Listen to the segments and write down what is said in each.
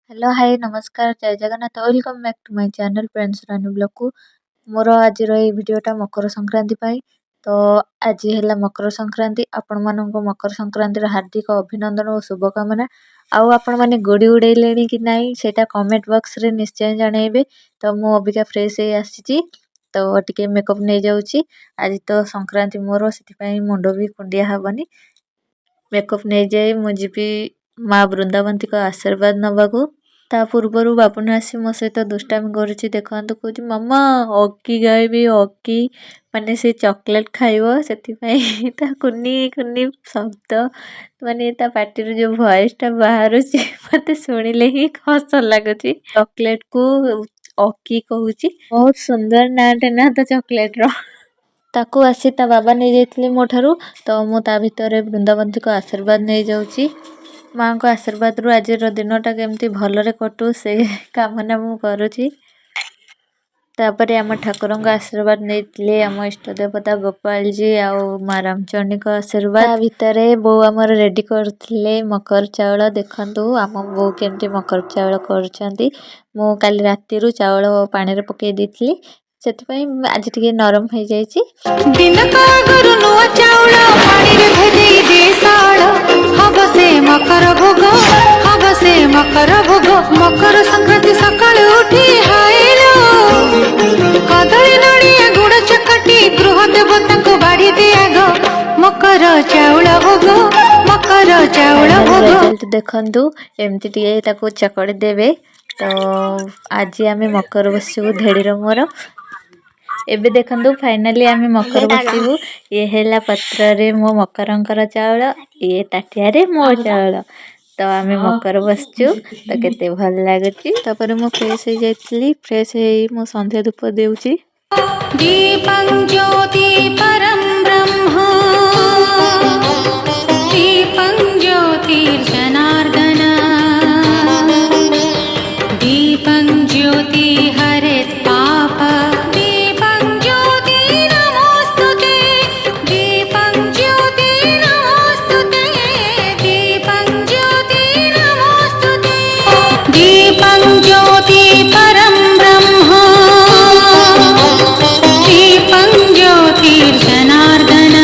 Hello hi नमस्कार जय Jagannath welcome back to my channel friends Ranu blog को मोर आज भिडियोटा मकर संक्रांति पाई तो आज है मकर संक्रांति आपण मानक मकर संक्रांति हार्दिक अभिनंदन और शुभकामना आउ आपण मैंने गुड़ी उड़ेले कि नाई सेटा कमेंट बॉक्स रे निश्चय जनइबे। तो मु अबिका फ्रेश हे आसी तो टिके मेकअप नहीं जाऊँगी आज तो संक्रांति मोर से मुंड भी कुंडिया हेनी मेकअप नहीं जाए मुझे माँ बृंदावंती का आशीर्वाद नवाकू ता पूर्वर बापुन आसी मो सहित दुष्टामी करुच्ची देखते कौच मामा अक्की गायबी अक्की माने से चॉकलेट खाइबो से कुनी कुनी शब्द माने ता पार्टी जो वॉइस टा बाहर मत शुणिले ही हस लगुच चॉकलेट को अक्की कहूची बहुत सुंदर नाटे ना तो चॉकलेट रो ताकू आसी ता बाबा नहीं जाइए मो ठारू तो मु ता भितर बृंदावंती को आशीर्वाद नहीं जाऊँगी माँ को आशीर्वाद रु आज दिनटा केमती भलरे कटू से कामना मु करुची। तापर आम ठाकुर आशीर्वाद नहीं आम इष्ट देवता गोपाल जी आउ माँ रामचंडी को आशीर्वाद भितर बो आमर रेडी करथिले मकर चाउल देखंतु आम बो केमती मकर चाउल करछंती मु काली राती रु चाउल पानी रे पके देथिली सेतिपई आज टिके नरम हो जाइछि दिन का गुरु नुआ चाउल पानी रे भेजई दे साळ हब से मकर भोग हब से मकर भोग मकर संक्रांति सकाळ उठी हाइलो कदली नड़िया गुड़ चकटी गृह देवता को बाड़ी दिया गो मकर चाउल भोग मकर चाउल भोग देखंतु एमती टिके ताको चकड़ी देबे। तो आज आमे मकर बसु धेड़ीर मोर एबे देखंतु फाइनली आमे मकर बसिबु ये हेला पत्र रे मो मकरंकर चाउल ये ताटिया रे मो चाउल तो आमे मकर बसचु तो केते भल लागुची तापर मो फ्रेश हे जाइतली फ्रेश हे मो संध्या धूप देउची दीपं ज्योति परम ब्रह्म दीपं ज्योतिर्जनार्दन दीपं ज्योति हरेत् पाप दीपं ज्योति नमोस्तुते दीपं ज्योति नमोस्तुते दीपं ज्योति नमोस्तुते दीपं ज्योति परम ब्रह्म दीपं ज्योतिर्जनार्दन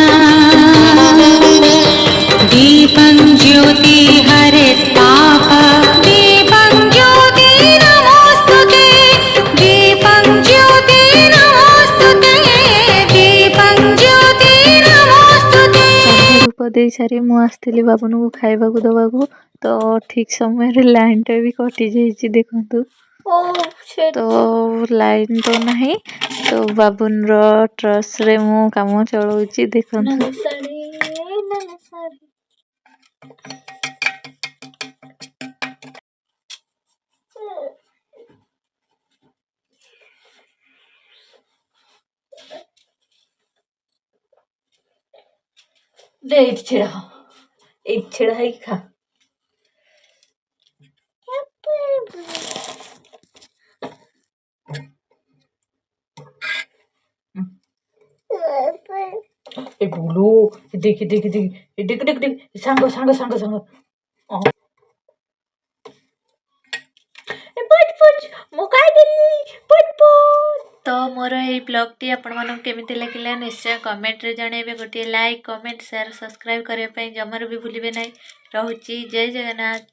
दीपं ज्योति हरेत् पाप दीपं ज्योति नमोस्तुते दीपं ज्योति नमोस्तुते दीपं ज्योति नमोस्तुते धूप दे सारी मु आस्थिली बाबन को खाइबा को दबा को तो ठीक समय रे लाइन टा भी कटि जाइछि देखंतु तो लाइन तो नहीं तो बाबुन रो ट्रस रे मु काम चलाउछि देखंतु दे छिड़ा है खा ए बुलू देखी देखी देखी देख देख देख सांग सांग सांग सांग ए पट पट मुकाई देली पट पट तो मोर ए ब्लॉग टी आपण मानन केमिति लागिला निश्चय कमेंट रे जणेबे गोटे लाइक कमेंट शेयर सब्सक्राइब करबे पई जमर भी भूलिबे नै रहउची जय जगन्नाथ।